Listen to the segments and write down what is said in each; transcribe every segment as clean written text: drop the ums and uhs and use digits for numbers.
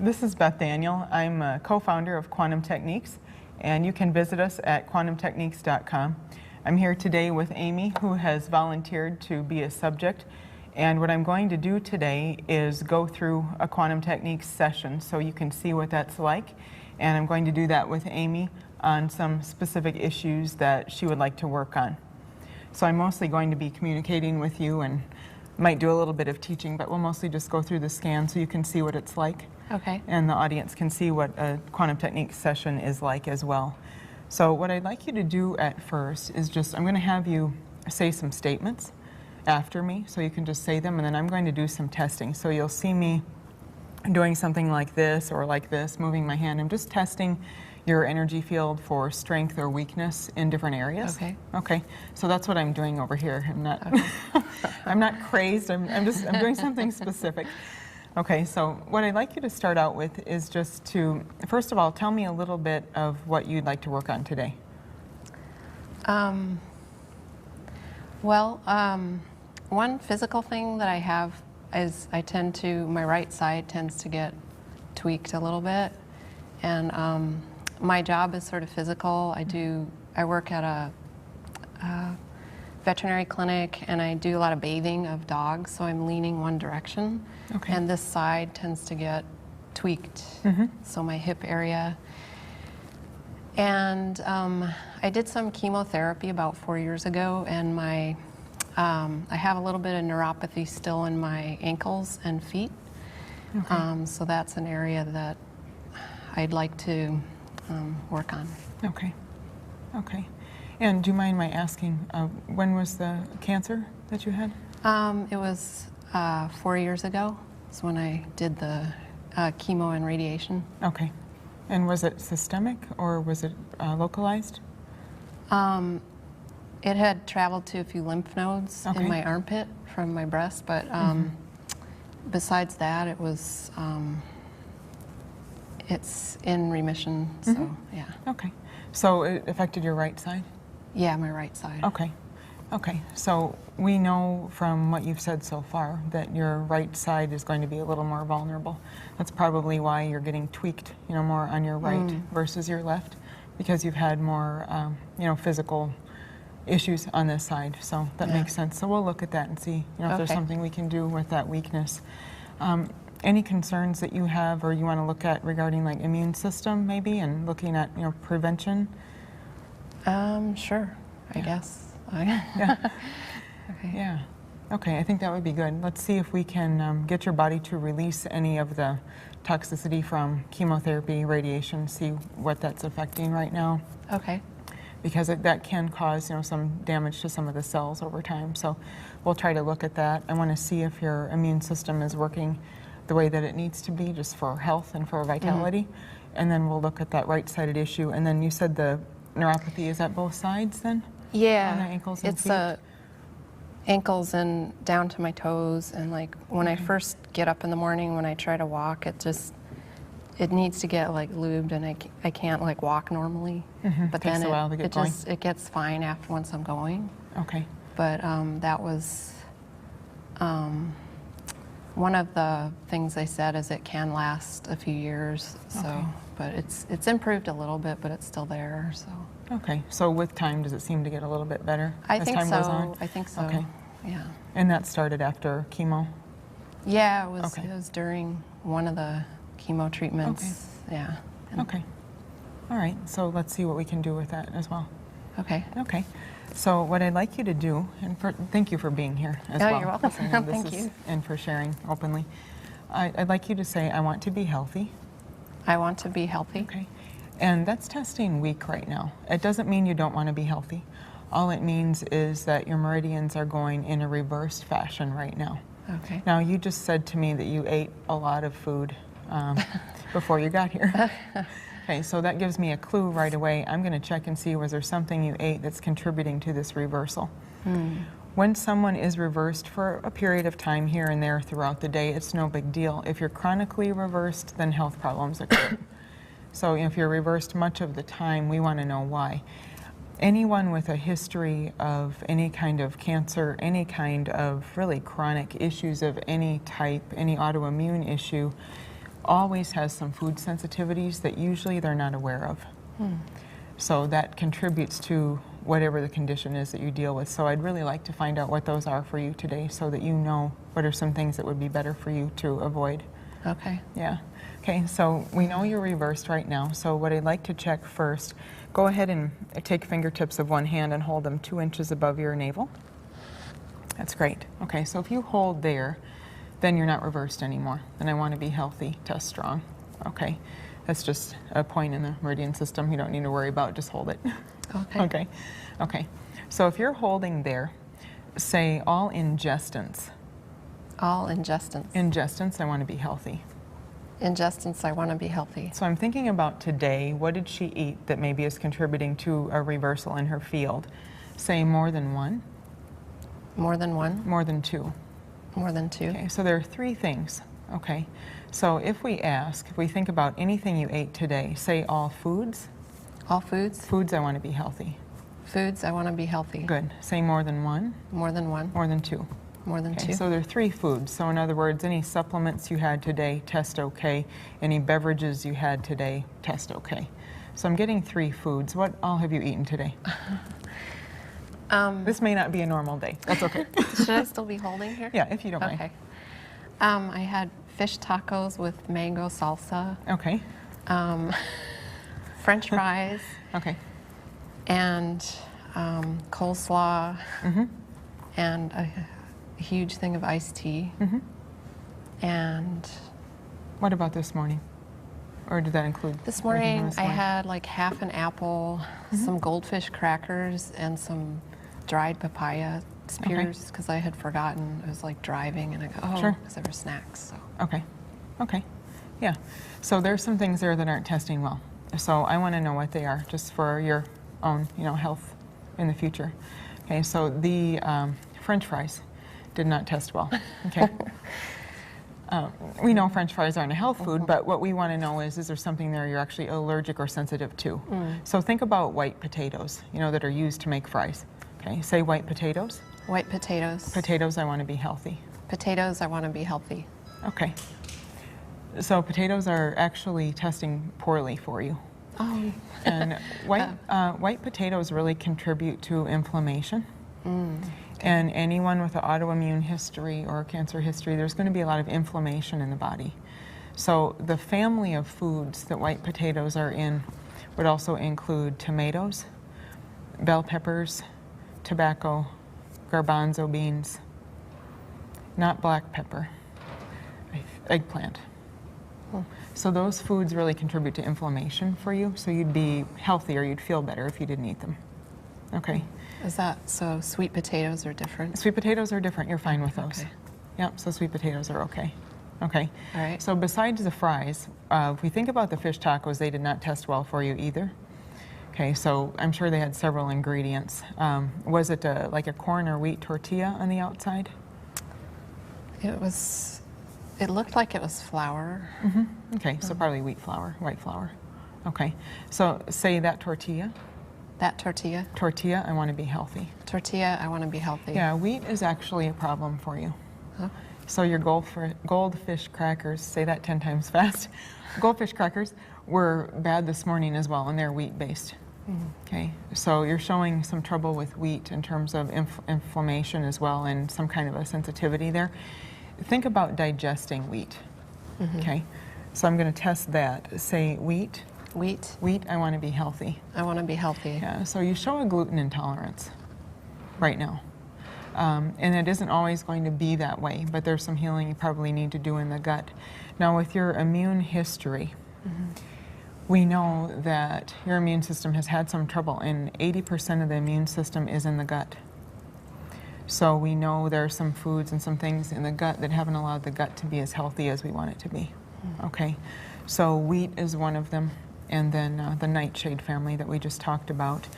This is Beth Daniel. I'm a co-founder of Quantum Techniques, and you can visit us at quantumtechniques.com. I'm here today with Amy, who has volunteered to be a subject, and what I'm going to do today is go through a Quantum Techniques session so you can see what that's like, and I'm going to do that with Amy on some specific issues that she would like to work on. So I'm mostly going to be communicating with you and might do a little bit of teaching, but we'll mostly just go through the scan so you can see what it's like. Okay. And the audience can see what a Quantum Techniques session is like as well. So what I'd like you to do at first is just, I'm going to have you say some statements after me, so you can just say them, and then I'm going to do some testing. So you'll see me doing something like this or like this, moving my hand. I'm just testing your energy field for strength or weakness in different areas. Okay. Okay. So that's what I'm doing over here. I'm not, okay. I'm not crazed. I'm doing something specific. Okay. So what I'd like you to start out with is just to, first of all, tell me a little bit of what you'd like to work on today. One physical thing that I have is my right side tends to get tweaked a little bit, and my job is sort of physical. I work at a veterinary clinic, and I do a lot of bathing of dogs, so I'm leaning one direction. Okay. And this side tends to get tweaked, so my hip area. And I did some chemotherapy about 4 years ago, and I have a little bit of neuropathy still in my ankles and feet. Okay. So that's an area that I'd like to work on. Okay. Okay. And do you mind my asking, when was the cancer that you had? It was 4 years ago. It's when I did the chemo and radiation. Okay. And was it systemic or was it localized? It had traveled to a few lymph nodes in my armpit from my breast, but besides that, it was it's in remission. So yeah. Okay. So it affected your right side? Yeah, my right side. Okay. Okay. So we know from what you've said so far that your right side is going to be a little more vulnerable. That's probably why you're getting tweaked, more on your right versus your left, because you've had more, physical issues on this side. So that makes sense. So we'll look at that and see, if there's something we can do with that weakness. Any concerns that you have or you want to look at regarding like immune system maybe, and looking at, prevention? Sure, I guess. Yeah. Okay. Yeah. Okay, I think that would be good. Let's see if we can get your body to release any of the toxicity from chemotherapy, radiation, see what that's affecting right now. Okay. Because that can cause, some damage to some of the cells over time. So we'll try to look at that. I want to see if your immune system is working the way that it needs to be, just for health and for vitality. And then we'll look at that right-sided issue. And then you said the neuropathy is at both sides then? Yeah. On the ankles and it's feet? Ankles and down to my toes. And like when I first get up in the morning, when I try to walk, it needs to get like lubed, and I can't like walk normally. But Takes then a while to get going. it gets fine once I'm going. Okay. But that was one of the things they said is it can last a few years. So, but it's improved a little bit, but it's still there. So. Okay. So with time, does it seem to get a little bit better I as think time so. goes on? I think so. Okay. Yeah. And that started after chemo? Yeah, it was. Okay. It was during one of the chemo treatments. Okay. Yeah. Okay. All right. So let's see what we can do with that as well. Okay. Okay. So what I'd like you to do, and thank you for being here as well. You're welcome. Thank you. And for sharing openly. I'd like you to say, I want to be healthy. I want to be healthy. Okay. And that's testing weak right now. It doesn't mean you don't want to be healthy. All it means is that your meridians are going in a reversed fashion right now. Okay. Now, you just said to me that you ate a lot of food before you got here. Okay, so that gives me a clue right away. I'm going to check and see, was there something you ate that's contributing to this reversal? When someone is reversed for a period of time here and there throughout the day, it's no big deal. If you're chronically reversed, then health problems occur. So if you're reversed much of the time, we want to know why. Anyone with a history of any kind of cancer, any kind of really chronic issues of any type, any autoimmune issue, always has some food sensitivities that usually they're not aware of. So that contributes to whatever the condition is that you deal with. So I'd really like to find out what those are for you today so that you know what are some things that would be better for you to avoid. Okay. Yeah. Okay, so we know you're reversed right now. So what I'd like to check first, go ahead and take fingertips of one hand and hold them 2 inches above your navel. That's great. Okay, so if you hold there, then you're not reversed anymore. Then I want to be healthy, test strong. Okay, that's just a point in the meridian system. You don't need to worry about, just hold it. Okay. Okay, okay. So if you're holding there, say all ingestants. All ingestants. Ingestants, I want to be healthy. Ingestants, I want to be healthy. So I'm thinking about today, what did she eat that maybe is contributing to a reversal in her field? Say more than one. More than one? More than two. More than two? Okay, so there are 3 things. Okay, so if we think about anything you ate today, say all foods. All foods? Foods, I want to be healthy. Foods, I want to be healthy. Good. Say more than one. More than one? More than 2. More than 2? So there are 3 foods. So in other words, any supplements you had today, test okay. Any beverages you had today, test okay. So I'm getting 3 foods. What all have you eaten today? This may not be a normal day. That's okay. Should I still be holding here? Yeah, if you don't mind. Okay. I had fish tacos with mango salsa. Okay. French fries. Okay. And coleslaw. Mm-hmm. And a huge thing of iced tea. Mm-hmm. And what about this morning? Or did that include? This morning I had like half an apple, some goldfish crackers, and some dried papaya spears because I had forgotten. I was like driving and I go, oh, Sure. because there were snacks. So. Okay. Okay. Yeah. So there's some things there that aren't testing well. So I want to know what they are, just for your own, health in the future. Okay. So the French fries did not test well. Okay. We know French fries aren't a health food, but what we want to know is there something there you're actually allergic or sensitive to? So think about white potatoes, that are used to make fries. Okay. Say white potatoes. White potatoes. Potatoes, I want to be healthy. Potatoes, I want to be healthy. Okay. So potatoes are actually testing poorly for you. Oh. And white potatoes really contribute to inflammation. And anyone with an autoimmune history or cancer history, there's going to be a lot of inflammation in the body. So the family of foods that white potatoes are in would also include tomatoes, bell peppers, tobacco, garbanzo beans, not black pepper, eggplant. So those foods really contribute to inflammation for you, so you'd be healthier, you'd feel better if you didn't eat them. Okay. Is that so? Sweet potatoes are different? Sweet potatoes are different, you're fine with those. Okay. Yep, so sweet potatoes are okay. Okay. All right. So besides the fries, if we think about the fish tacos, they did not test well for you either. Okay, so I'm sure they had several ingredients. Was it like a corn or wheat tortilla on the outside? It looked like it was flour. Okay, so probably wheat flour, white flour. Okay, so say that tortilla. That tortilla? Tortilla, I want to be healthy. Tortilla, I want to be healthy. Yeah, wheat is actually a problem for you. Huh? So your goldfish crackers, say that 10 times fast. Goldfish crackers were bad this morning as well, and they're wheat-based. Okay, so you're showing some trouble with wheat in terms of inflammation as well, and some kind of a sensitivity there. Think about digesting wheat. Okay, so I'm going to test that. Say wheat. Wheat. Wheat, I want to be healthy. I want to be healthy. Yeah, so you show a gluten intolerance right now. And it isn't always going to be that way, but there's some healing you probably need to do in the gut. Now with your immune history, we know that your immune system has had some trouble, and 80% of the immune system is in the gut. So we know there are some foods and some things in the gut that haven't allowed the gut to be as healthy as we want it to be. Okay, so wheat is one of them, and then the nightshade family that we just talked about.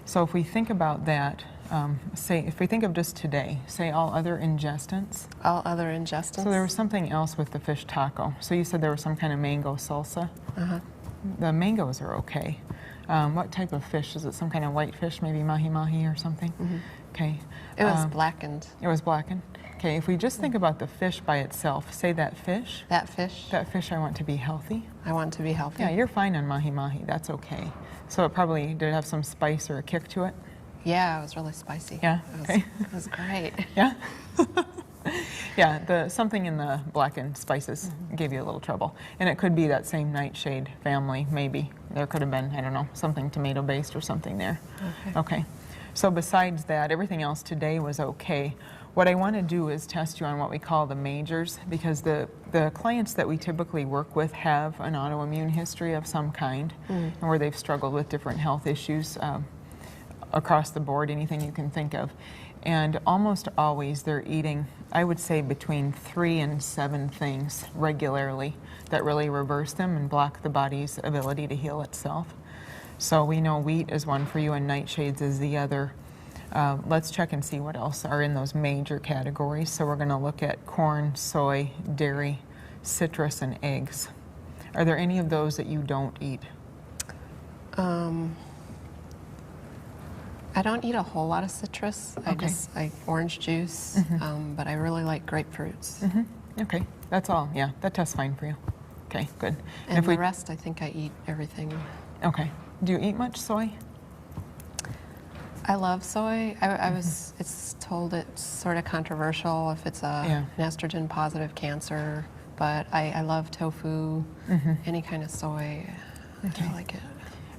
So if we think about that, if we think of just today, say all other ingestants. All other ingestants? So there was something else with the fish taco. So you said there was some kind of mango salsa. The mangoes are okay. What type of fish? Is it some kind of white fish, maybe mahi-mahi or something? Okay. It was blackened. It was blackened? Okay, if we just think about the fish by itself, say that fish. That fish. That fish I want to be healthy. I want to be healthy. Yeah, you're fine on mahi-mahi, that's okay. So it probably, did it have some spice or a kick to it? Yeah, it was really spicy. Yeah, okay. It was great. Yeah? Yeah, something in the blackened spices gave you a little trouble. And it could be that same nightshade family, maybe. There could have been, I don't know, something tomato-based or something there. Okay. So besides that, everything else today was okay. What I want to do is test you on what we call the majors, because the clients that we typically work with have an autoimmune history of some kind, and where they've struggled with different health issues across the board, anything you can think of. And almost always they're eating, I would say, between 3 and 7 things regularly that really reverse them and block the body's ability to heal itself. So we know wheat is one for you and nightshades is the other. Let's check and see what else are in those major categories. So we're going to look at corn, soy, dairy, citrus, and eggs. Are there any of those that you don't eat? I don't eat a whole lot of citrus. Okay. I orange juice, but I really like grapefruits. Okay, that's all. Yeah, that tests fine for you. Okay, good. And if the rest, I think I eat everything. Okay. Do you eat much soy? I love soy. It's told it's sort of controversial if it's an estrogen positive cancer, but I love tofu, any kind of soy. Okay. I like it.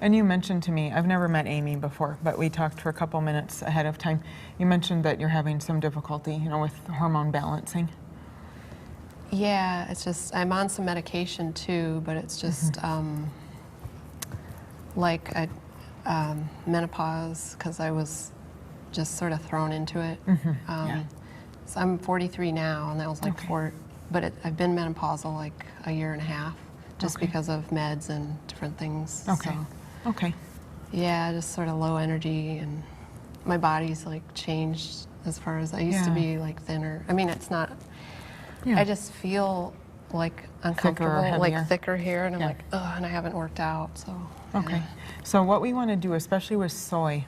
And you mentioned to me, I've never met Amy before, but we talked for a couple minutes ahead of time. You mentioned that you're having some difficulty, with hormone balancing. Yeah, it's just, I'm on some medication too, but it's just like menopause, because I was just sort of thrown into it. So I'm 43 now, and that was like I've been menopausal like a year and a half, just because of meds and different things. Okay. So, okay. yeah, just sort of low energy, and my body's like changed as far as I used to be like thinner. I mean, it's not. I just feel like uncomfortable, like thicker hair, and I'm like, ugh, and I haven't worked out, so. Okay. So what we want to do, especially with soy,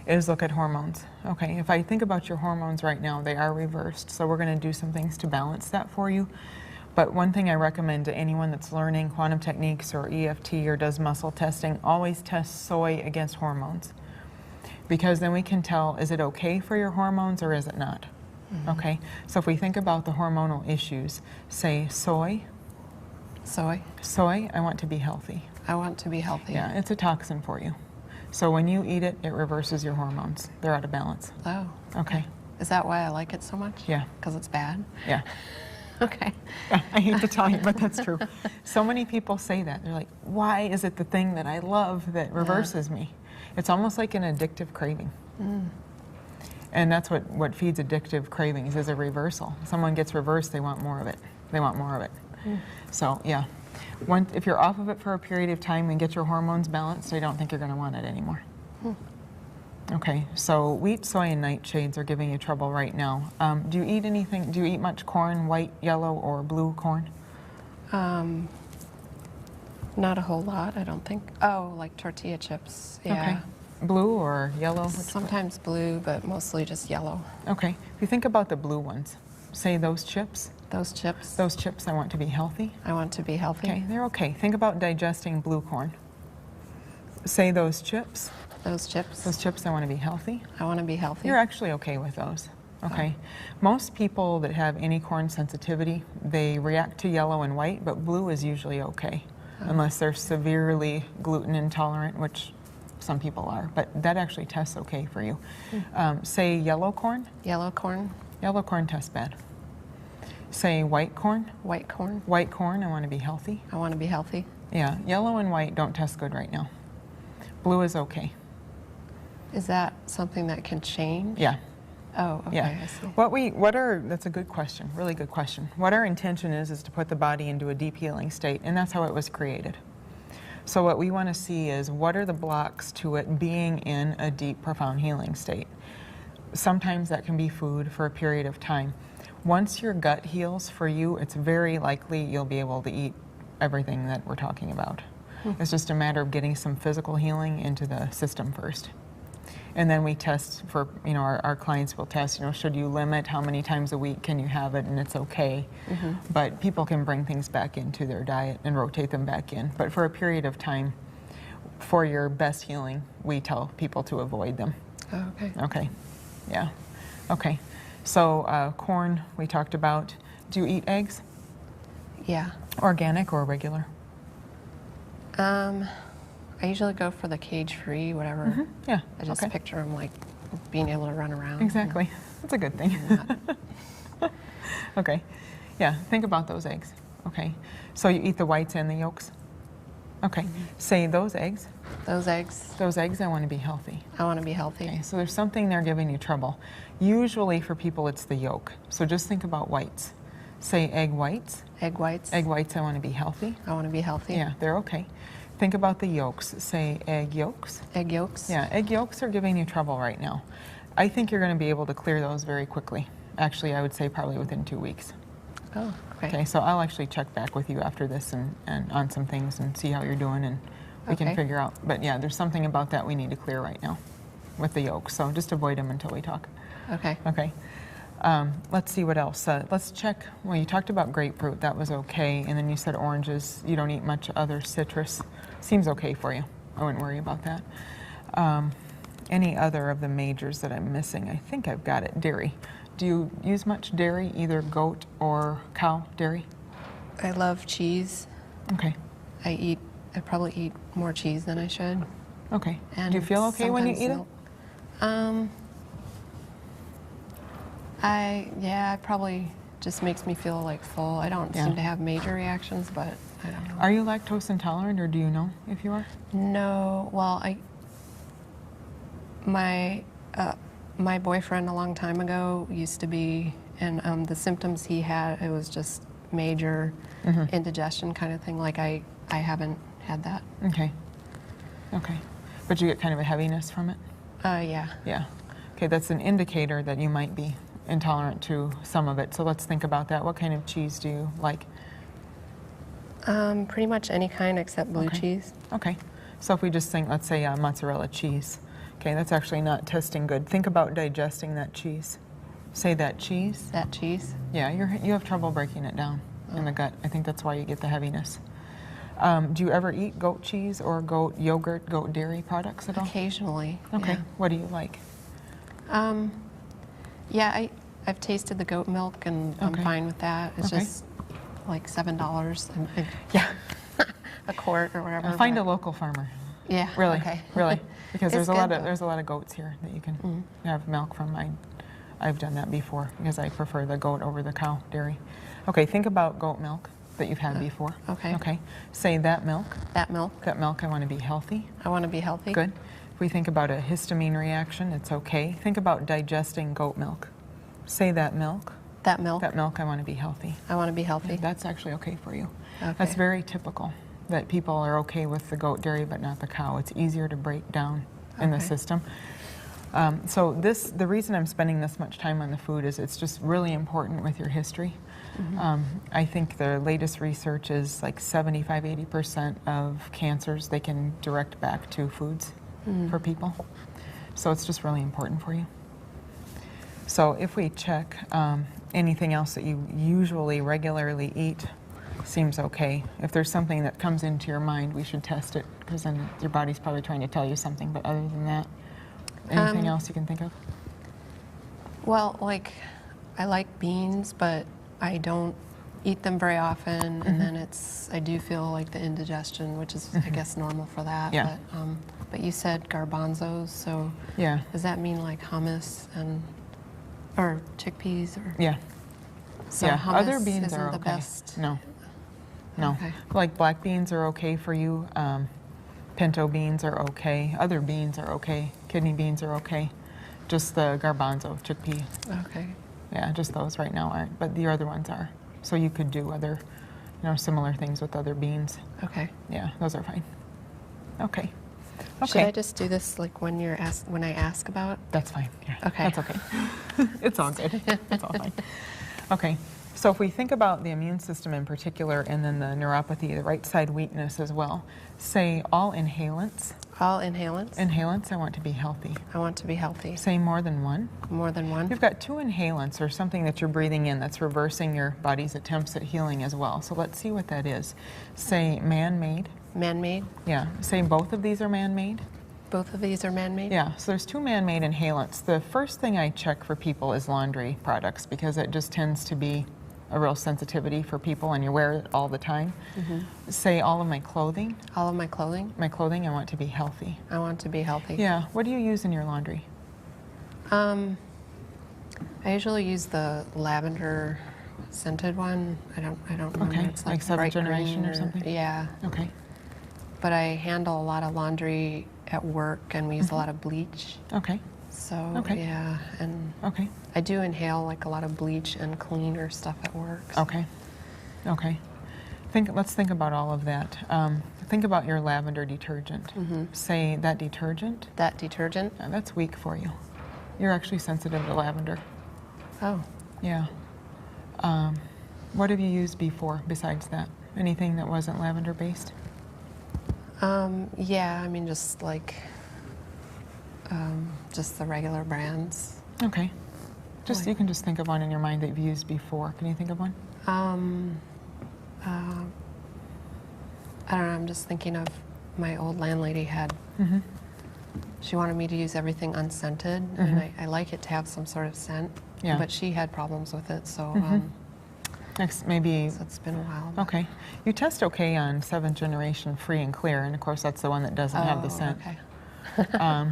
is look at hormones. Okay, if I think about your hormones right now, they are reversed, so we're going to do some things to balance that for you. But one thing I recommend to anyone that's learning quantum techniques or EFT or does muscle testing, always test soy against hormones. Because then we can tell, is it okay for your hormones or is it not? Okay, so if we think about the hormonal issues, say soy. Soy? Soy, I want to be healthy. I want to be healthy. Yeah, it's a toxin for you. So when you eat it, it reverses your hormones. They're out of balance. Oh. Okay. Is that why I like it so much? Yeah. Because it's bad? Yeah. Okay. I hate to tell you, but that's true. So many people say that. They're like, why is it the thing that I love that reverses me? It's almost like an addictive craving. And that's what feeds addictive cravings, is a reversal. Someone gets reversed, they want more of it. They want more of it. So, yeah. If you're off of it for a period of time and get your hormones balanced, I don't think you're going to want it anymore. Okay, so wheat, soy, and nightshades are giving you trouble right now. Do you eat anything? Do you eat much corn, white, yellow, or blue corn? Not a whole lot, I don't think. Oh, like tortilla chips. Yeah. Okay. Blue or yellow? Sometimes blue, but mostly just yellow. Okay. If you think about the blue ones, say those chips. Those chips? Those chips, I want to be healthy. I want to be healthy. Okay, they're okay. Think about digesting blue corn. Say those chips. Those chips? Those chips, I want to be healthy. I want to be healthy. You're actually okay with those. Okay. Most people that have any corn sensitivity, they react to yellow and white, but blue is usually okay. Unless they're severely gluten intolerant, which some people are, but that actually tests okay for you. Say yellow corn. Yellow corn. Yellow corn tests bad. Say white corn. White corn. White corn, I want to be healthy. I want to be healthy. Yeah, yellow and white don't test good right now. Blue is okay. Is that something that can change? Yeah. Oh, okay, Yeah. I see. That's a good question, really good question. What our intention is to put the body into a deep healing state, and that's how it was created. So what we want to see is, what are the blocks to it being in a deep, profound healing state? Sometimes that can be food for a period of time. Once your gut heals for you, it's very likely you'll be able to eat everything that we're talking about. It's just a matter of getting some physical healing into the system first. And then we test for, our clients will test, should you limit how many times a week can you have it, and it's okay. But people can bring things back into their diet and rotate them back in. But for a period of time, for your best healing, we tell people to avoid them. Oh, okay. Okay, yeah, okay. So corn, we talked about. Do you eat eggs? Yeah. Organic or regular? I usually go for the cage-free, whatever. Yeah, I just okay. picture them like being able to run around. Exactly. That's a good thing. Okay. Yeah, think about those eggs. Okay. So you eat the whites and the yolks? Okay. Say those eggs. Those eggs. Those eggs, I want to be healthy. I want to be healthy. Okay, so there's something there giving you trouble. Usually for people, it's the yolk. So just think about whites. Say egg whites. Egg whites. Egg whites, I want to be healthy. I want to be healthy. Yeah, they're okay. Think about the yolks. Say egg yolks. Egg yolks. Yeah, egg yolks are giving you trouble right now. I think you're going to be able to clear those very quickly. Actually, I would say probably within 2 weeks. Oh, okay. Okay, so I'll actually check back with you after this and on some things and see how you're doing, and we can Okay. figure out. But yeah, there's something about that we need to clear right now with the yolks. So just avoid them until we talk. Okay. Okay. Let's see what else. Let's check. Well, you talked about grapefruit. That was okay. And then you said oranges. You don't eat much other citrus. Seems okay for you. I wouldn't worry about that. Any other of the majors that I'm missing? I think I've got it. Dairy. Do you use much dairy, either goat or cow dairy? I love cheese. Okay. I probably eat more cheese than I should. Okay. And Do you feel okay when you sometimes eat milk. It probably just makes me feel like full. I don't Yeah. seem to have major reactions, but I don't know. Are you lactose intolerant, or do you know if you are? No, well, my boyfriend a long time ago used to be, and the symptoms he had, it was just major indigestion kind of thing. Like I haven't had that. Okay. Okay. But you get kind of a heaviness from it? Yeah. Yeah. Okay, that's an indicator that you might be intolerant to some of it. So let's think about that. What kind of cheese do you like? Pretty much any kind except blue Okay. cheese. Okay. So if we just think, let's say mozzarella cheese. Okay, that's actually not testing good. Think about digesting that cheese. Say that cheese. That cheese. Yeah, you have trouble breaking it down in the gut. I think that's why you get the heaviness. Do you ever eat goat cheese or goat yogurt, goat dairy products at all? Occasionally. Okay. Yeah. What do you like? Yeah, I've tasted the goat milk and I'm Okay. fine with that. It's Okay. just like $7 Yeah. a quart or whatever. Find a but- local farmer. Yeah. Really, Okay. really, because It's there's good, though. there's a lot of goats here that you can have milk from. I've done that before because I prefer the goat over the cow dairy. Okay, think about goat milk that you've had before. okay. Okay. Say that milk. That milk. That milk, I want to be healthy. I want to be healthy. Good. If we think about a histamine reaction, it's okay. Think about digesting goat milk. Say that milk. That milk. That milk, I want to be healthy. I want to be healthy. That's actually okay for you. Okay. That's very typical that people are okay with the goat dairy but not the cow. It's easier to break down in the Okay. system. So the reason I'm spending this much time on the food is it's just really important with your history. I think the latest research is like 75–80% of cancers they can direct back to foods for people. So it's just really important for you. So if we check anything else that you usually regularly eat, seems okay. If there's something that comes into your mind, we should test it because then your body's probably trying to tell you something. But other than that, anything else you can think of? Well, like I like beans, but I don't eat them very often, and then I do feel like the indigestion, which is I guess normal for that. Yeah. But you said garbanzos, so Yeah. does that mean like hummus or chickpeas or? Yeah. So yeah. hummus Other beans isn't are the okay. best. No. No. Okay. Like black beans are okay for you. Pinto beans are okay. Other beans are okay. Kidney beans are okay. Just the garbanzo, chickpea. Okay. Yeah, just those right now aren't, but the other ones are. So you could do other, similar things with other beans. Okay. Yeah, those are fine. Okay. Should I Okay. just do this like when I ask about? That's fine. Yeah. Okay. That's okay. It's all good. It's all fine. Okay. So if we think about the immune system in particular and then the neuropathy, the right side weakness as well, say all inhalants. All inhalants? Inhalants, I want to be healthy. I want to be healthy. Say more than one. More than one? You've got 2 inhalants, or something that you're breathing in that's reversing your body's attempts at healing as well. So let's see what that is. Say man-made. Man-made? Yeah. Say both of these are man-made. Both of these are man-made? Yeah, so there's 2 man-made inhalants. The first thing I check for people is laundry products, because it just tends to be a real sensitivity for people, and you wear it all the time. Say all of my clothing. All of my clothing? My clothing, I want to be healthy. I want to be healthy. Yeah. What do you use in your laundry? I usually use the lavender scented one. I don't remember. Okay, It's like 7th bright generation green or something? Yeah. Okay. But I handle a lot of laundry at work, and we use a lot of bleach. Okay. So, Okay. yeah, and Okay. I do inhale like a lot of bleach and cleaner stuff at work. So. Okay. Okay. Let's think about all of that. Think about your lavender detergent. Say that detergent. That detergent? That's weak for you. You're actually sensitive to lavender. Oh. Yeah. What have you used before besides that? Anything that wasn't lavender based? Yeah, I mean, just like, just the regular brands. Okay. You can just think of one in your mind that you've used before. Can you think of one? I don't know, I'm just thinking of my old landlady had, she wanted me to use everything unscented, and I like it to have some sort of scent, Yeah. but she had problems with it, so, Next, maybe. so it's been a while. but- Okay. You test okay on 7th generation free and clear, and of course that's the one that doesn't have the Oh, scent. okay.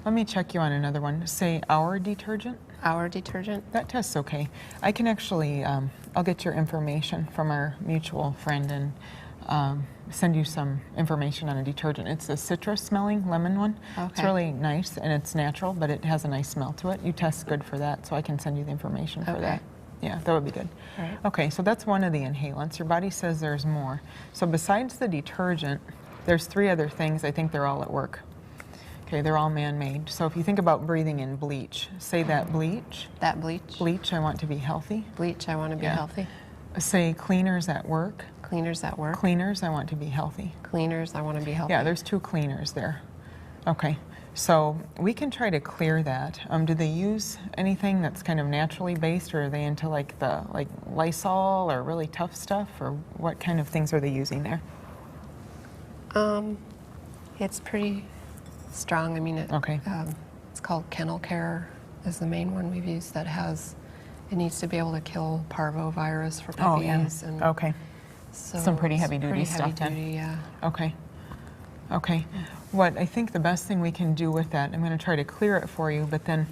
Let me check you on another one. Say our detergent. Our detergent? That tests okay. I can actually, I'll get your information from our mutual friend and send you some information on a detergent. It's a citrus smelling lemon one. It's Okay. really nice, and it's natural, but it has a nice smell to it. You test good for that, so I can send you the information for Okay. that. Yeah, that would be good. All right. Okay, so that's one of the inhalants. Your body says there's more. So besides the detergent, there's 3 other things. I think they're all at work. Okay, they're all man-made. So if you think about breathing in bleach, say that bleach. That bleach? Bleach, I want to be healthy. Bleach, I want to be Yeah. healthy. Say cleaners at work. Cleaners at work? Cleaners, I want to be healthy. Cleaners, I want to be healthy. Yeah, there's 2 cleaners there. Okay, so we can try to clear that. Do they use anything that's kind of naturally based, or are they into like Lysol or really tough stuff, or what kind of things are they using there? It's pretty strong. I mean, Okay. It's called Kennel Care is the main one we've used that has, it needs to be able to kill parvovirus for Oh, yeah. puppies. And Okay. so Some pretty it's heavy-duty pretty stuff heavy then. duty, yeah. Okay. Okay. What I think the best thing we can do with that, I'm going to try to clear it for you, but then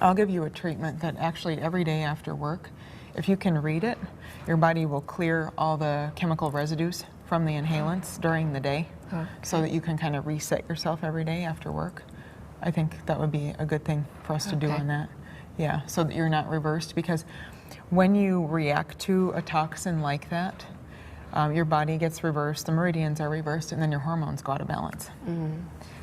I'll give you a treatment that actually every day after work, if you can read it, your body will clear all the chemical residues from the inhalants during the day, so that you can kind of reset yourself every day after work. I think that would be a good thing for us to do Okay. on that. Yeah, so that you're not reversed, because when you react to a toxin like that, your body gets reversed, the meridians are reversed, and then your hormones go out of balance.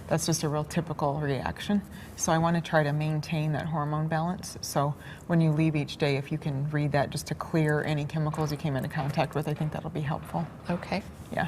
That's just a real typical reaction. So I want to try to maintain that hormone balance. So when you leave each day, if you can read that just to clear any chemicals you came into contact with, I think that'll be helpful. Okay. Yeah.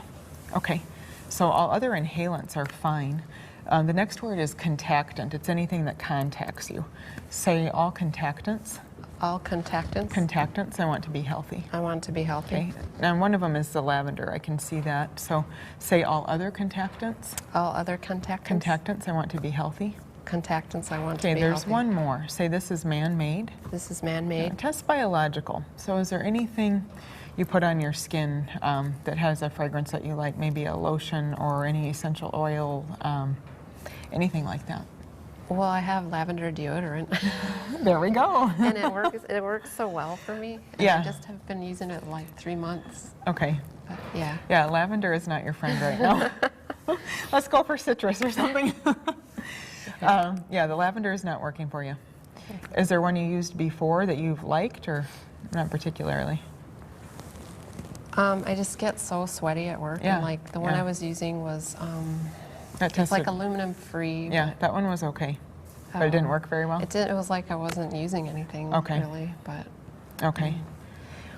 Okay. So all other inhalants are fine. The next word is contactant. It's anything that contacts you. Say all contactants. All contactants? Contactants, I want to be healthy. I want to be healthy. Okay. And one of them is the lavender. I can see that. So say all other contactants. All other contactants? Contactants, I want to be healthy. Contactants, I want to Okay, be there's healthy. one more. Say this is man-made. This is man-made? Test biological. So is there anything you put on your skin that has a fragrance that you like, maybe a lotion or any essential oil, anything like that? Well, I have lavender deodorant. There we go. And it works so well for me. And Yeah. I just have been using it like 3 months. Okay. But yeah. Yeah, lavender is not your friend right now. Let's go for citrus or something. Yeah, the lavender is not working for you. Is there one you used before that you've liked, or not particularly? I just get so sweaty at work. Yeah, And like the one yeah. I was using was That it's tested. like aluminum free. Yeah, that one was okay, but it didn't work very well. It was like I wasn't using anything Okay. really, but Okay.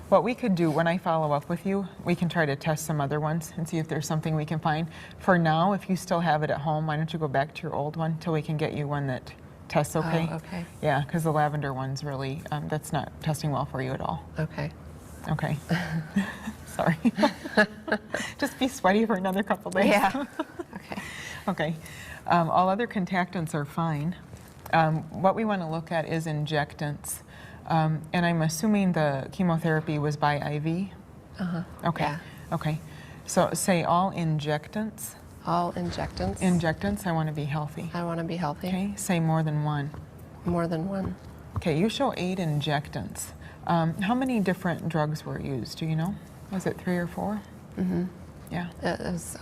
What we could do when I follow up with you, we can try to test some other ones and see if there's something we can find. For now, if you still have it at home, why don't you go back to your old one till we can get you one that tests okay? Oh, okay. Yeah, because the lavender one's really, that's not testing well for you at all. Okay. Okay. Sorry. Just be sweaty for another couple days. Yeah. Okay. Okay. All other contactants are fine. What we want to look at is injectants. And I'm assuming the chemotherapy was by IV? Uh-huh. Okay. Yeah. Okay. So say all injectants. All injectants? Injectants, I want to be healthy. I want to be healthy. Okay. Say more than one. More than one. Okay, you show 8 injectants. How many different drugs were used? Do you know? Was it 3 or 4? Mm-hmm. Yeah. It was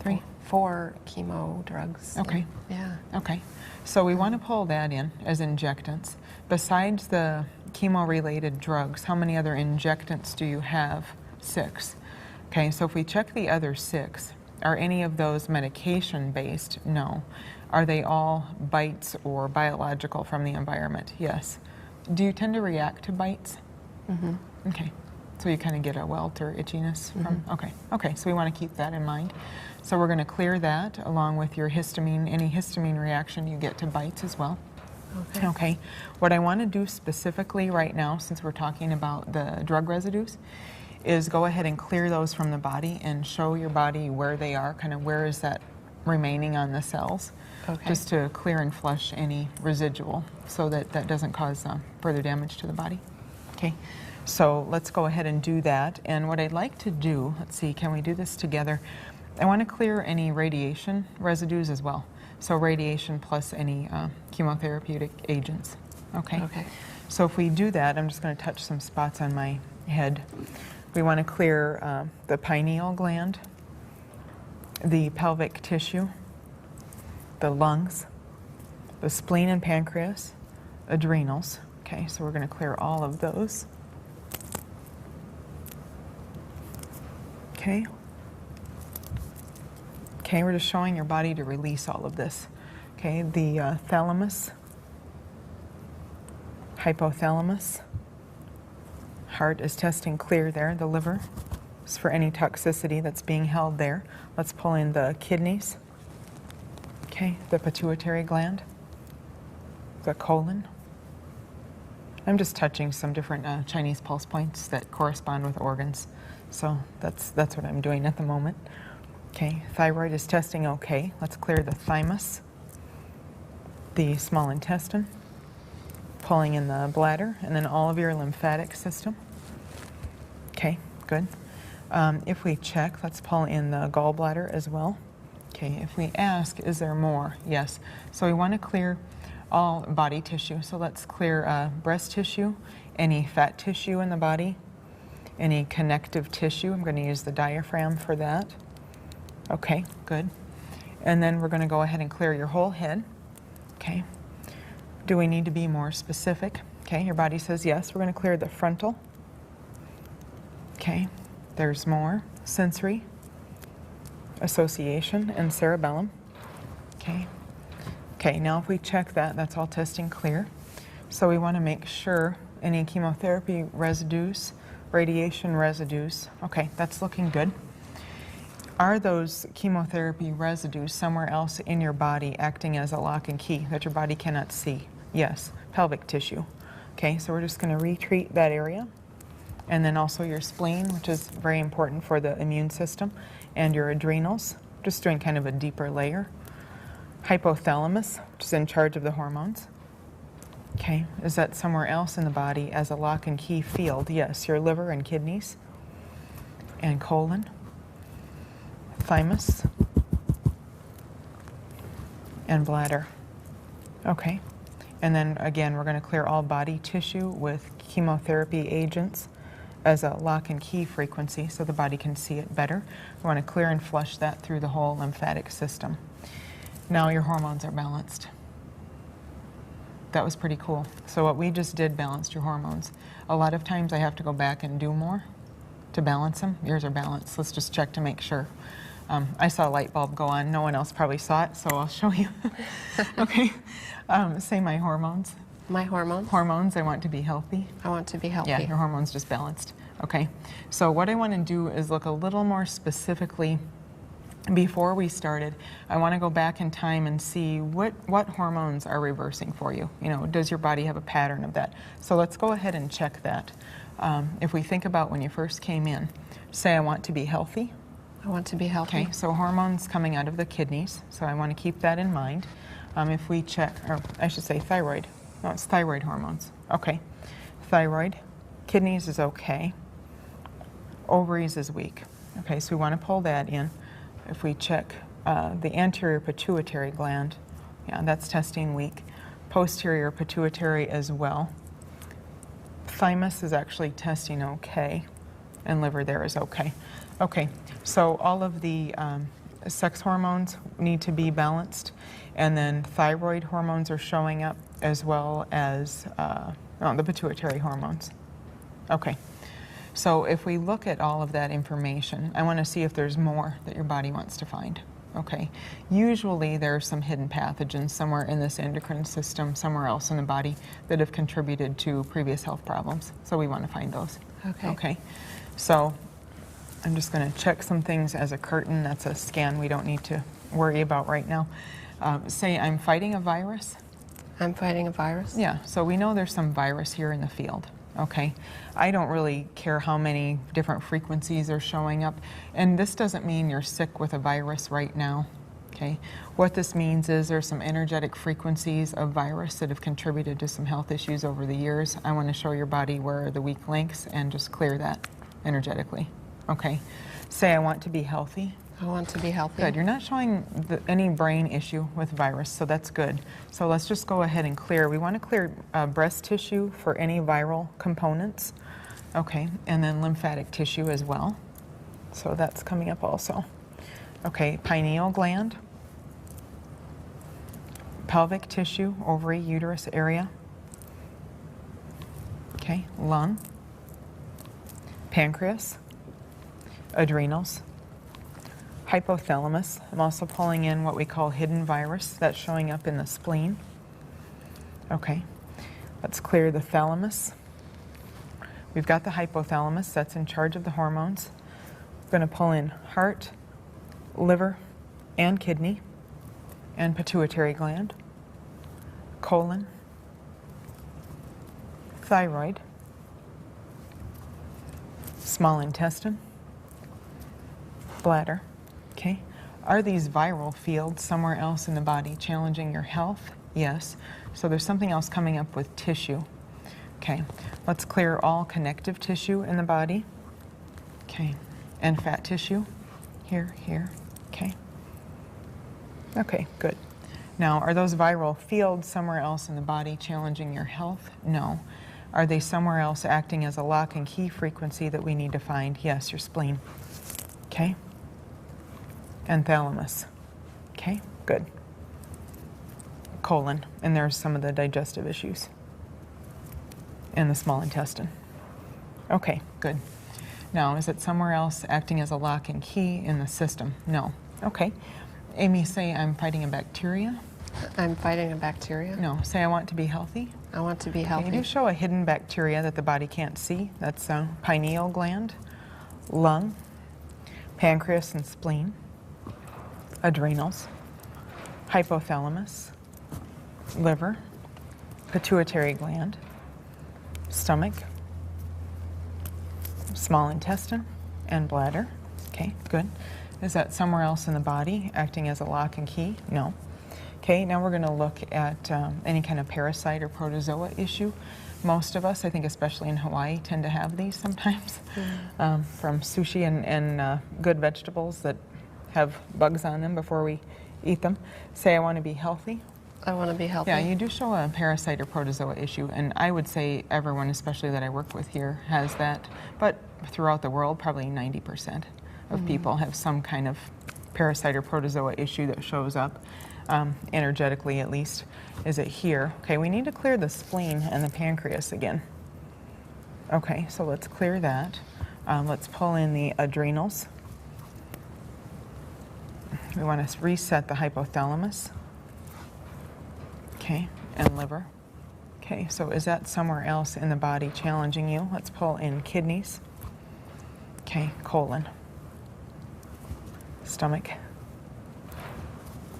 3? 4 chemo drugs. Okay. Yeah. Okay. So we want to pull that in as injectants. Besides the chemo-related drugs, how many other injectants do you have? 6. Okay, so if we check the other 6, are any of those medication-based? No. Are they all bites or biological from the environment? Yes. Do you tend to react to bites? Mm-hmm. Okay. So you kind of get a welt or itchiness from, okay. Okay, so we want to keep that in mind. So we're going to clear that along with your histamine, any histamine reaction you get to bites as well. Okay. Okay. What I want to do specifically right now, since we're talking about the drug residues, is go ahead and clear those from the body and show your body where they are, kind of where is that remaining on the cells. Okay. Just to clear and flush any residual so that that doesn't cause further damage to the body. Okay, so let's go ahead and do that. And what I'd like to do, let's see, can we do this together? I want to clear any radiation residues as well. So radiation plus any chemotherapeutic agents. Okay. Okay. So if we do that, I'm just going to touch some spots on my head. We want to clear the pineal gland, the pelvic tissue, the lungs, the spleen and pancreas, adrenals. Okay, so we're going to clear all of those. Okay. Okay, we're just showing your body to release all of this. Okay, the thalamus, hypothalamus, heart is testing clear there, the liver is for any toxicity that's being held there. Let's pull in the kidneys. Okay, the pituitary gland, the colon. I'm just touching some different Chinese pulse points that correspond with organs. So that's what I'm doing at the moment. Okay, thyroid is testing okay. Let's clear the thymus, the small intestine, pulling in the bladder, and then all of your lymphatic system. Okay, good. If we check, let's pull in the gallbladder as well. Okay, if we ask, is there more? Yes. So we want to clear all body tissue. So let's clear breast tissue, any fat tissue in the body, any connective tissue. I'm going to use the diaphragm for that. Okay, good. And then we're going to go ahead and clear your whole head. Okay. Do we need to be more specific? Okay, your body says yes. We're going to clear the frontal. Okay, there's more. Sensory, association, and cerebellum. Okay. Okay, now if we check that, that's all testing clear. So we want to make sure any chemotherapy residues, radiation residues, okay, that's looking good. Are those chemotherapy residues somewhere else in your body acting as a lock and key that your body cannot see? Yes, pelvic tissue. Okay, so we're just going to retreat that area. And then also your spleen, which is very important for the immune system, and your adrenals, just doing kind of a deeper layer. Hypothalamus, which is in charge of the hormones. Okay, is that somewhere else in the body as a lock and key field? Yes, your liver and kidneys, and colon, thymus, and bladder. Okay, and then again, we're going to clear all body tissue with chemotherapy agents as a lock and key frequency so the body can see it better. We want to clear and flush that through the whole lymphatic system. Now your hormones are balanced. That was pretty cool. So what we just did balanced your hormones. A lot of times I have to go back and do more to balance them. Yours are balanced. Let's just check to make sure. I saw a light bulb go on. No one else probably saw it, so I'll show you. Okay. Say my hormones. My hormones. Hormones, I want to be healthy. I want to be healthy. Yeah, your hormones just balanced. Okay, so what I want to do is look a little more specifically. Before we started, I want to go back in time and see what hormones are reversing for you. You know, does your body have a pattern of that? So let's go ahead and check that. If we think about when you first came in, say I want to be healthy. I want to be healthy. Okay, so hormones coming out of the kidneys, so I want to keep that in mind. If we check, or I should say thyroid. No, it's thyroid hormones. Okay, thyroid, kidneys is okay. Ovaries is weak. Okay, so we want to pull that in. If we check the anterior pituitary gland, yeah, that's testing weak. Posterior pituitary as well. Thymus is actually testing okay, and liver there is okay. Okay, so all of the sex hormones need to be balanced, and then thyroid hormones are showing up as well as the pituitary hormones. Okay. So if we look at all of that information, I want to see if there's more that your body wants to find. Okay. Usually there are some hidden pathogens somewhere in this endocrine system, somewhere else in the body that have contributed to previous health problems. So we want to find those. Okay. Okay. So I'm just going to check some things as a curtain. That's a scan we don't need to worry about right now. Say I'm fighting a virus. I'm fighting a virus? Yeah. So we know there's some virus here in the field. Okay, I don't really care how many different frequencies are showing up, and this doesn't mean you're sick with a virus right now. Okay, what this means is there's some energetic frequencies of virus that have contributed to some health issues over the years. I want to show your body where are the weak links and just clear that energetically. Okay, say I want to be healthy. I want to be healthy. Good. You're not showing any brain issue with virus, so that's good. So let's just go ahead and clear. We want to clear breast tissue for any viral components. Okay, and then lymphatic tissue as well. So that's coming up also. Okay, pineal gland, pelvic tissue, ovary, uterus area. Okay, lung, pancreas, adrenals, hypothalamus. I'm also pulling in what we call hidden virus that's showing up in the spleen. Okay, let's clear the thalamus. We've got the hypothalamus that's in charge of the hormones. We're going to pull in heart, liver, and kidney, and pituitary gland, colon, thyroid, small intestine, bladder. Okay, are these viral fields somewhere else in the body challenging your health? Yes. So there's something else coming up with tissue. Okay, let's clear all connective tissue in the body. Okay, and fat tissue. Here, here. Okay. Okay, good. Now, are those viral fields somewhere else in the body challenging your health? No. Are they somewhere else acting as a lock and key frequency that we need to find? Yes, your spleen. Okay. And thalamus. Okay, good. Colon, and there's some of the digestive issues. And the small intestine. Okay, good. Now, is it somewhere else acting as a lock and key in the system? No. Okay. Amy, say I'm fighting a bacteria. I'm fighting a bacteria? No. Say I want to be healthy. I want to be healthy. Okay, you show a hidden bacteria that the body can't see. That's pineal gland, lung, pancreas and spleen, adrenals, hypothalamus, liver, pituitary gland, stomach, small intestine, and bladder. Okay, good. Is that somewhere else in the body acting as a lock and key? No. Okay, now we're going to look at any kind of parasite or protozoa issue. Most of us, I think especially in Hawaii, tend to have these sometimes from sushi and good vegetables that have bugs on them before we eat them. Say I want to be healthy. I want to be healthy. Yeah, you do show a parasite or protozoa issue, and I would say everyone, especially that I work with here, has that. But throughout the world, probably 90% of people have some kind of parasite or protozoa issue that shows up, energetically at least. Is it here? Okay, we need to clear the spleen and the pancreas again. Okay, so let's clear that. Let's pull in the adrenals. We want to reset the hypothalamus. Okay, and liver. Okay, so is that somewhere else in the body challenging you? Let's pull in kidneys. Okay, colon, stomach,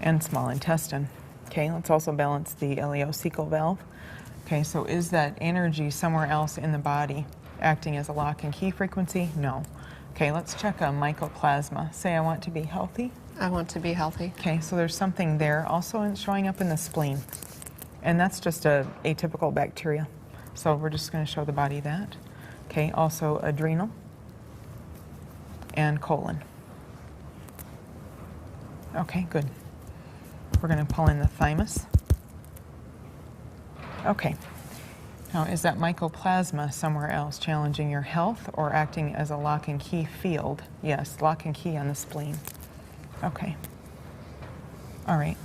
and small intestine. Okay, let's also balance the ileocecal valve. Okay, so is that energy somewhere else in the body acting as a lock and key frequency? No. Okay, let's check a mycoplasma. Say I want to be healthy. I want to be healthy. Okay, so there's something there also showing up in the spleen. And that's just a atypical bacteria. So we're just going to show the body that. Okay, also adrenal and colon. Okay, good. We're going to pull in the thymus. Okay. Now, is that mycoplasma somewhere else challenging your health or acting as a lock and key field? Yes, lock and key on the spleen. Okay. All right.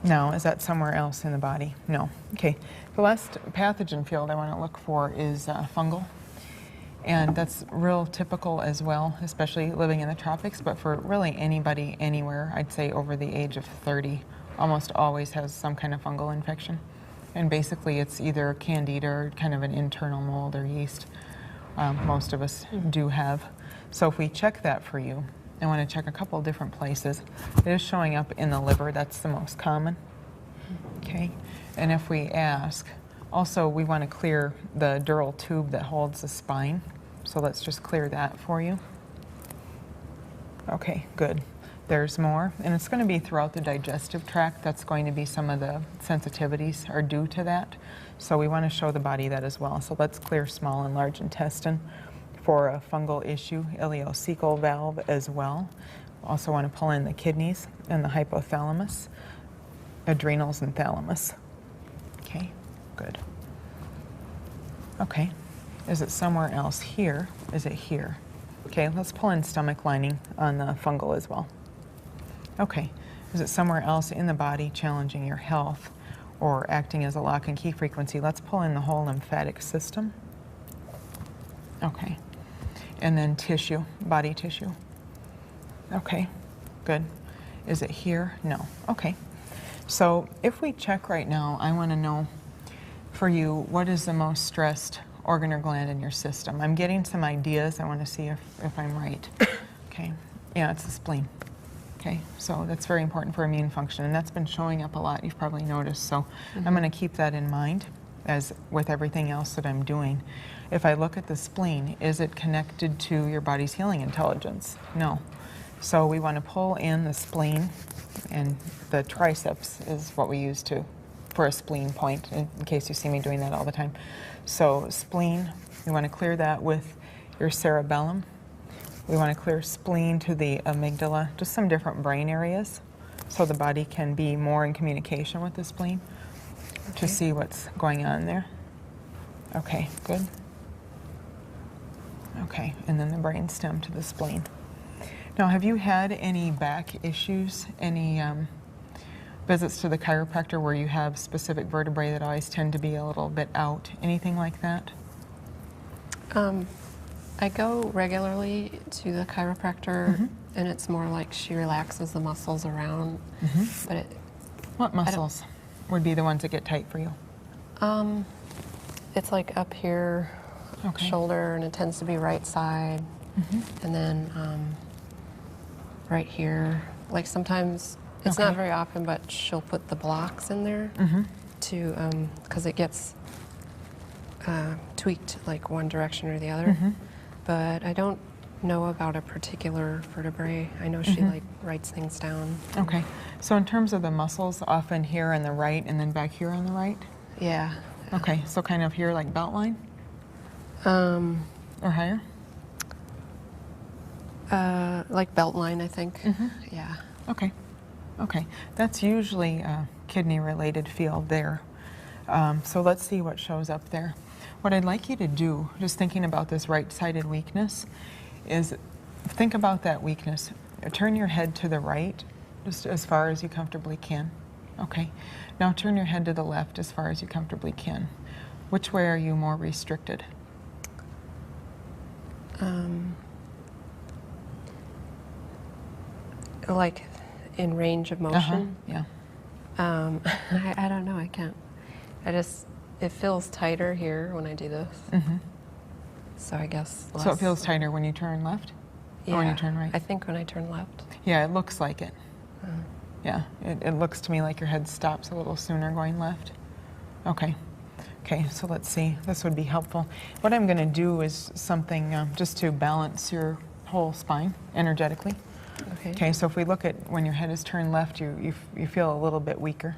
Now, is that somewhere else in the body? No. Okay. The last pathogen field I want to look for is fungal. And that's real typical as well, especially living in the tropics, but for really anybody anywhere, I'd say over the age of 30, almost always has some kind of fungal infection. And basically it's either candida or kind of an internal mold or yeast. Most of us do have. So if we check that for you, I want to check a couple different places. It is showing up in the liver, that's the most common. Okay, and if we ask, also we want to clear the dural tube that holds the spine. So let's just clear that for you. Okay, good. There's more, and it's going to be throughout the digestive tract. That's going to be some of the sensitivities are due to that. So we want to show the body that as well. So let's clear small and large intestine for a fungal issue, ileocecal valve as well. Also want to pull in the kidneys and the hypothalamus, adrenals and thalamus. Okay, good. Okay, is it somewhere else here? Is it here? Okay, let's pull in stomach lining on the fungal as well. Okay, is it somewhere else in the body challenging your health or acting as a lock and key frequency? Let's pull in the whole lymphatic system. Okay, and then tissue, body tissue. Okay, good. Is it here? No. Okay, so if we check right now, I want to know for you, what is the most stressed organ or gland in your system? I'm getting some ideas. I want to see if I'm right. Okay, yeah, it's the spleen. Okay, so that's very important for immune function, and that's been showing up a lot, you've probably noticed. So I'm going to keep that in mind as with everything else that I'm doing. If I look at the spleen, is it connected to your body's healing intelligence? No. So we want to pull in the spleen, and the triceps is what we use for a spleen point, in case you see me doing that all the time. So spleen, you want to clear that with your cerebellum. We want to clear spleen to the amygdala, just some different brain areas, so the body can be more in communication with the spleen to see what's going on there. Okay, good. Okay, and then the brain stem to the spleen. Now, have you had any back issues, any visits to the chiropractor where you have specific vertebrae that always tend to be a little bit out, anything like that? I go regularly to the chiropractor, and it's more like she relaxes the muscles around. But what muscles would be the ones that get tight for you? It's like up here, shoulder, and it tends to be right side, and then right here. Like sometimes, it's not very often, but she'll put the blocks in there to, because it gets tweaked like one direction or the other. But I don't know about a particular vertebrae. I know she like writes things down. Okay, so in terms of the muscles, often here on the right and then back here on the right? Yeah. Okay, so kind of here like belt line? Or higher? Like belt line, I think. Yeah. Okay, okay. That's usually a kidney-related field there. So let's see what shows up there. What I'd like you to do, just thinking about this right-sided weakness, is think about that weakness. Turn your head to the right, just as far as you comfortably can. Okay. Now turn your head to the left as far as you comfortably can. Which way are you more restricted? Like in range of motion? Yeah. I don't know, I can't. it feels tighter here when I do this. Mm-hmm. So I guess less. So it feels tighter when you turn left? Yeah. Or when you turn right? I think when I turn left. Yeah, it looks like it. Yeah, it looks to me like your head stops a little sooner going left. Okay. Okay, so let's see. This would be helpful. What I'm going to do is something just to balance your whole spine energetically. Okay. Okay, so if we look at when your head is turned left, you feel a little bit weaker.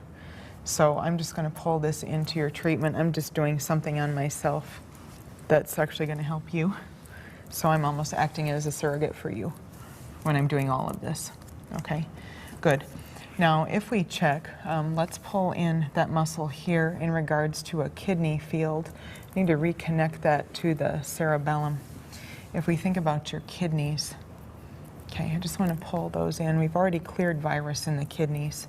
So I'm just going to pull this into your treatment. I'm just doing something on myself that's actually going to help you. So I'm almost acting as a surrogate for you when I'm doing all of this. Okay, good. Now, if we check, let's pull in that muscle here in regards to a kidney field. You need to reconnect that to the cerebellum. If we think about your kidneys, okay, I just want to pull those in. We've already cleared virus in the kidneys,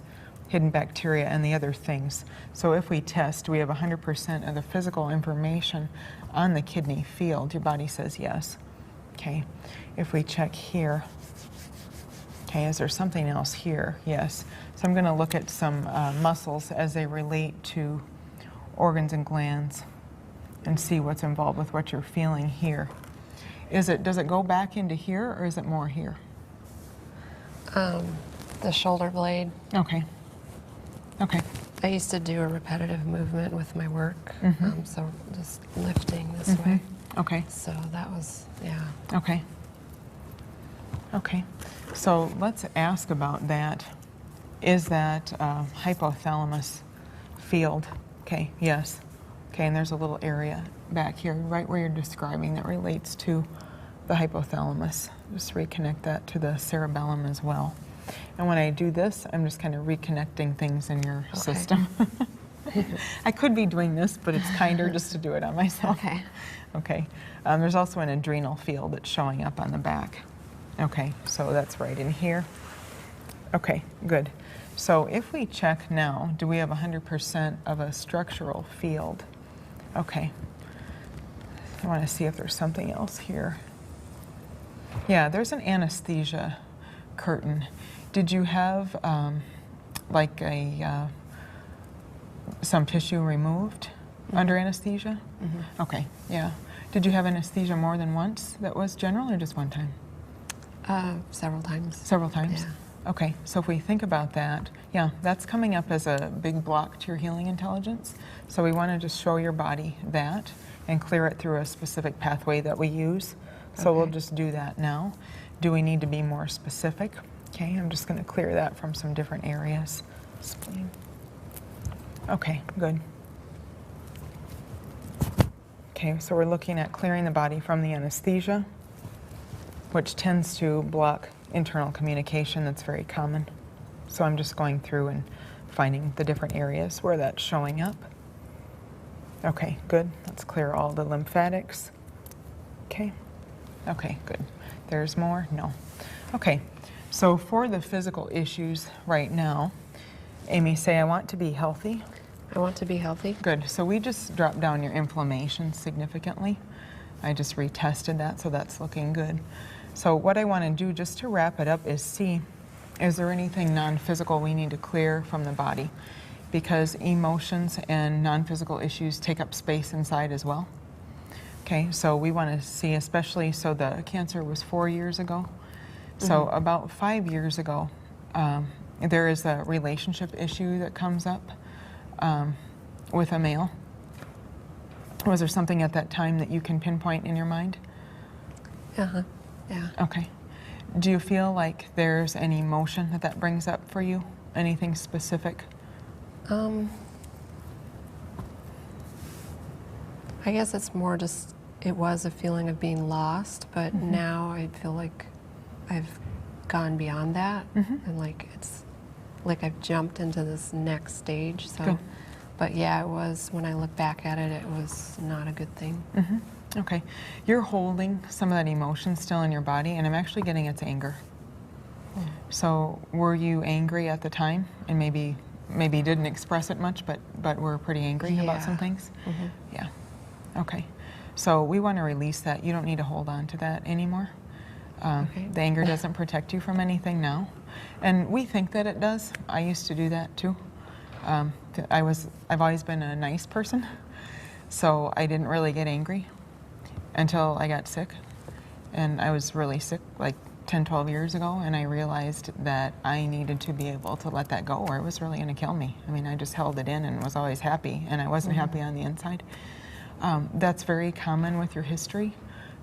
hidden bacteria, and the other things. So if we test, we have 100% of the physical information on the kidney field. Your body says yes. Okay, if we check here, okay, is there something else here? Yes. So I'm going to look at some muscles as they relate to organs and glands and see what's involved with what you're feeling here. Does it go back into here or is it more here? The shoulder blade. Okay. Okay. I used to do a repetitive movement with my work, so just lifting this Mm-hmm. way. Okay. So that was, yeah. Okay. Okay. So let's ask about that. Is that hypothalamus field? Okay, yes. Okay, and there's a little area back here, right where you're describing, that relates to the hypothalamus. Just reconnect that to the cerebellum as well. And when I do this, I'm just kind of reconnecting things in your system. I could be doing this, but it's kinder just to do it on myself. Okay. Okay. There's also an adrenal field that's showing up on the back. Okay, so that's right in here. Okay, good. So if we check now, do we have 100% of a structural field? Okay. I want to see if there's something else here. Yeah, there's an anesthesia curtain. Did you have like some tissue removed under anesthesia? Mm-hmm. Okay, yeah. Did you have anesthesia more than once that was general or just one time? Several times. Several times? Yeah. Okay, so if we think about that, yeah, that's coming up as a big block to your healing intelligence. So we want to just show your body that and clear it through a specific pathway that we use. So we'll just do that now. Do we need to be more specific? Okay, I'm just going to clear that from some different areas. Spleen. Okay, good. Okay, so we're looking at clearing the body from the anesthesia, which tends to block internal communication. That's very common. So I'm just going through and finding the different areas where that's showing up. Okay, good. Let's clear all the lymphatics. Okay. Okay, good. There's more? No. Okay, so for the physical issues right now, Amy, say I want to be healthy. I want to be healthy. Good. So we just dropped down your inflammation significantly. I just retested that, so that's looking good. So what I want to do, just to wrap it up, is see, is there anything non-physical we need to clear from the body? Because emotions and non-physical issues take up space inside as well. Okay, so we want to see, especially, so the cancer was 4 years ago. So about 5 years ago, there is a relationship issue that comes up with a male. Was there something at that time that you can pinpoint in your mind? Yeah. Okay. Do you feel like there's any emotion that brings up for you? Anything specific? I guess it's more just, it was a feeling of being lost, but now I feel like I've gone beyond that, and like it's like I've jumped into this next stage. So, Good. But yeah, it was, when I look back at it, it was not a good thing. Okay. You're holding some of that emotion still in your body, and I'm actually getting it's anger. So were you angry at the time, and maybe didn't express it much, but were pretty angry about some things? Yeah. Okay. So we want to release that. You don't need to hold on to that anymore. The anger doesn't protect you from anything now. And we think that it does. I used to do that too. I've always been a nice person, so I didn't really get angry until I got sick. And I was really sick like 10, 12 years ago, and I realized that I needed to be able to let that go, or it was really going to kill me. I mean, I just held it in and was always happy, and I wasn't happy on the inside. That's very common with your history.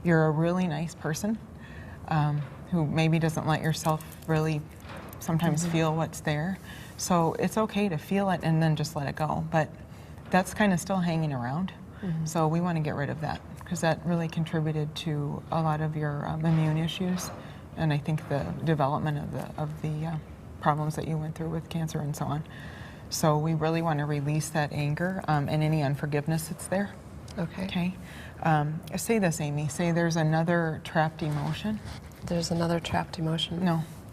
You're a really nice person who maybe doesn't let yourself really sometimes feel what's there. So it's okay to feel it and then just let it go. But that's kind of still hanging around. So we want to get rid of that, because that really contributed to a lot of your immune issues, and I think the development of the problems that you went through with cancer and so on. So we really want to release that anger and any unforgiveness that's there. Okay. Okay. Say this, Amy. Say there's another trapped emotion. There's another trapped emotion.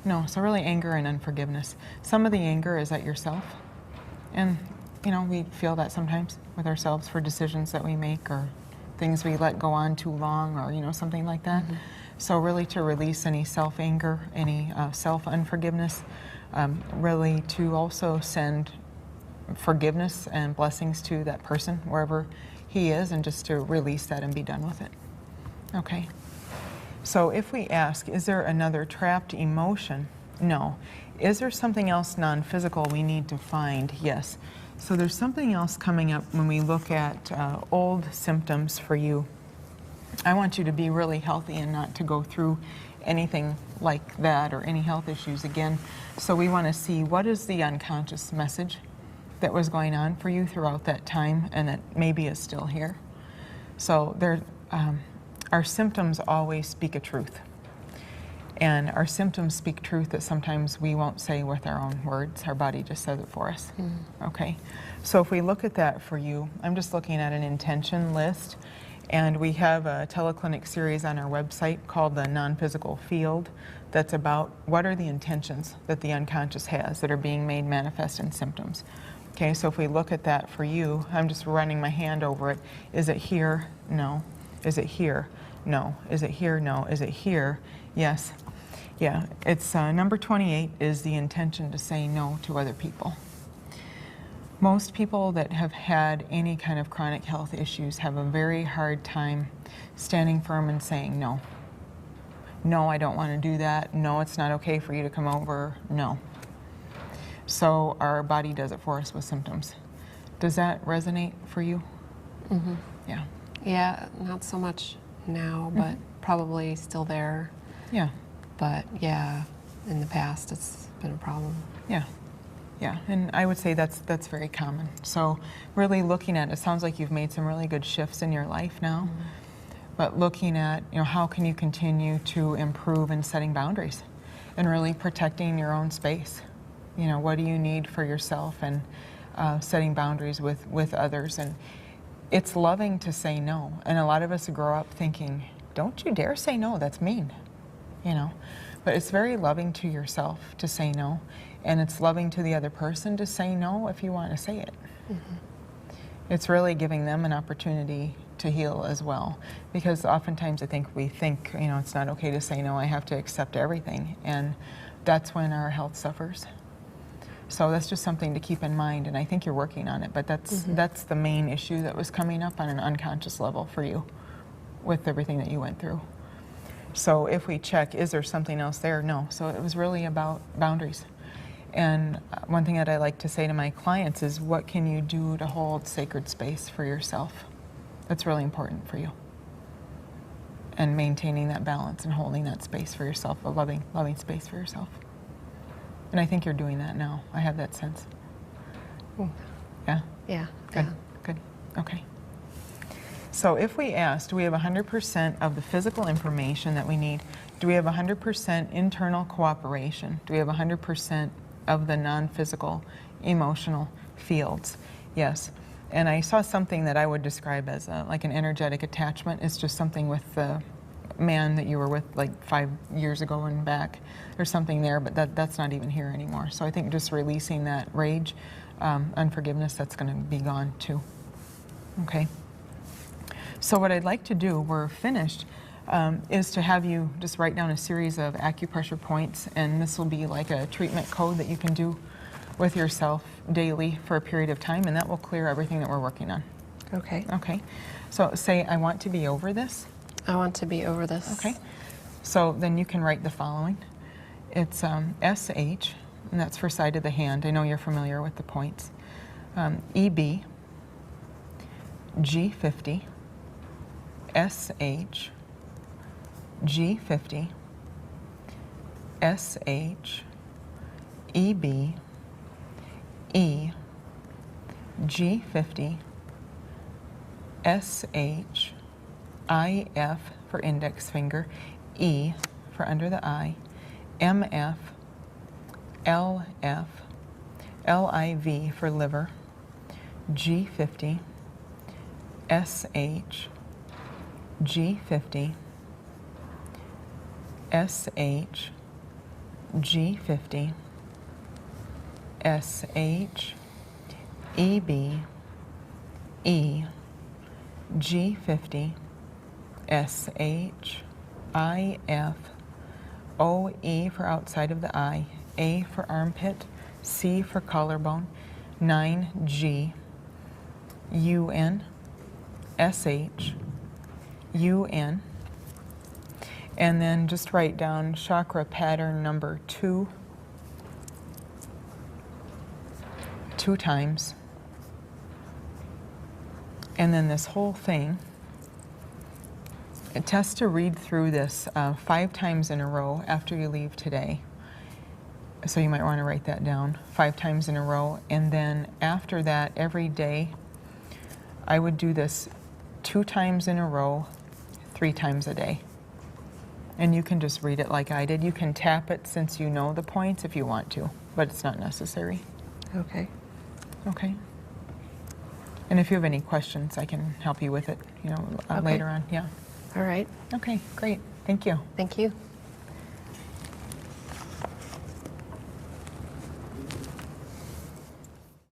No. So really anger and unforgiveness. Some of the anger is at yourself, and we feel that sometimes with ourselves for decisions that we make or things we let go on too long, or something like that. So really to release any self-anger, any self-unforgiveness, really to also send forgiveness and blessings to that person wherever he is, and just to release that and be done with it. Okay. So if we ask, is there another trapped emotion? No. Is there something else non-physical we need to find? Yes. So there's something else coming up when we look at old symptoms for you. I want you to be really healthy and not to go through anything like that or any health issues again. So we want to see what is the unconscious message that was going on for you throughout that time, and that maybe is still here. So our symptoms always speak a truth. And our symptoms speak truth that sometimes we won't say with our own words. Our body just says it for us. Okay. So if we look at that for you, I'm just looking at an intention list. And we have a teleclinic series on our website called the Non-Physical Field that's about what are the intentions that the unconscious has that are being made manifest in symptoms. Okay, so if we look at that for you, I'm just running my hand over it. Is it here? No. Is it here? No. Is it here? No. Is it here? Yes. Yeah, it's number 28 is the intention to say no to other people. Most people that have had any kind of chronic health issues have a very hard time standing firm and saying no. No, I don't want to do that. No, it's not okay for you to come over. No. So our body does it for us with symptoms. Does that resonate for you? Yeah. Yeah, not so much now, but probably still there. Yeah. But yeah, in the past it's been a problem. Yeah. Yeah, and I would say that's very common. So really looking at it, sounds like you've made some really good shifts in your life now. But looking at, how can you continue to improve in setting boundaries and really protecting your own space? What do you need for yourself, and setting boundaries with others. And it's loving to say no. And a lot of us grow up thinking, don't you dare say no, that's mean. But it's very loving to yourself to say no. And it's loving to the other person to say no if you want to say it. It's really giving them an opportunity to heal as well. Because oftentimes we think, it's not okay to say no, I have to accept everything. And that's when our health suffers. So that's just something to keep in mind, and I think you're working on it, but that's the main issue that was coming up on an unconscious level for you with everything that you went through. So if we check, is there something else there? No. So it was really about boundaries. And one thing that I like to say to my clients is, what can you do to hold sacred space for yourself? That's really important for you. And maintaining that balance and holding that space for yourself, a loving space for yourself. And I think you're doing that now. I have that sense. Yeah? Yeah. Good, good. Okay. So if we ask, do we have 100% of the physical information that we need? Do we have 100% internal cooperation? Do we have 100% of the non-physical emotional fields? Yes. And I saw something that I would describe as like an energetic attachment. It's just something with the man that you were with like 5 years ago and back. There's something there, but that's not even here anymore. So I think just releasing that rage, unforgiveness, that's going to be gone too. Okay. So what I'd like to do, we're finished, is to have you just write down a series of acupressure points, and this will be like a treatment code that you can do with yourself daily for a period of time, and that will clear everything that we're working on. Okay. Okay. So say, I want to be over this. I want to be over this. Okay. So then you can write the following. It's SH, and that's for side of the hand. I know you're familiar with the points. EB, G50, SH, G50, SH, EB, E, G50, SH, IF for index finger, E for under the eye, MF, LF, LIV for liver, G50, SH, G50, SH, G50, SH, EB, E, G50, SH, IF, OE for outside of the eye, A for armpit, C for collarbone, 9G, UN, SH, UN, and then just write down chakra pattern number 2 times. And then this whole thing, test to read through this 5 times in a row after you leave today. So you might want to write that down 5 times in a row. And then after that, every day, I would do this 2 times in a row, 3 times a day. And you can just read it like I did. You can tap it since you know the points if you want to, but it's not necessary. Okay. Okay. And if you have any questions, I can help you with it, Okay. later on. Yeah. All right. Okay, great. Thank you. Thank you.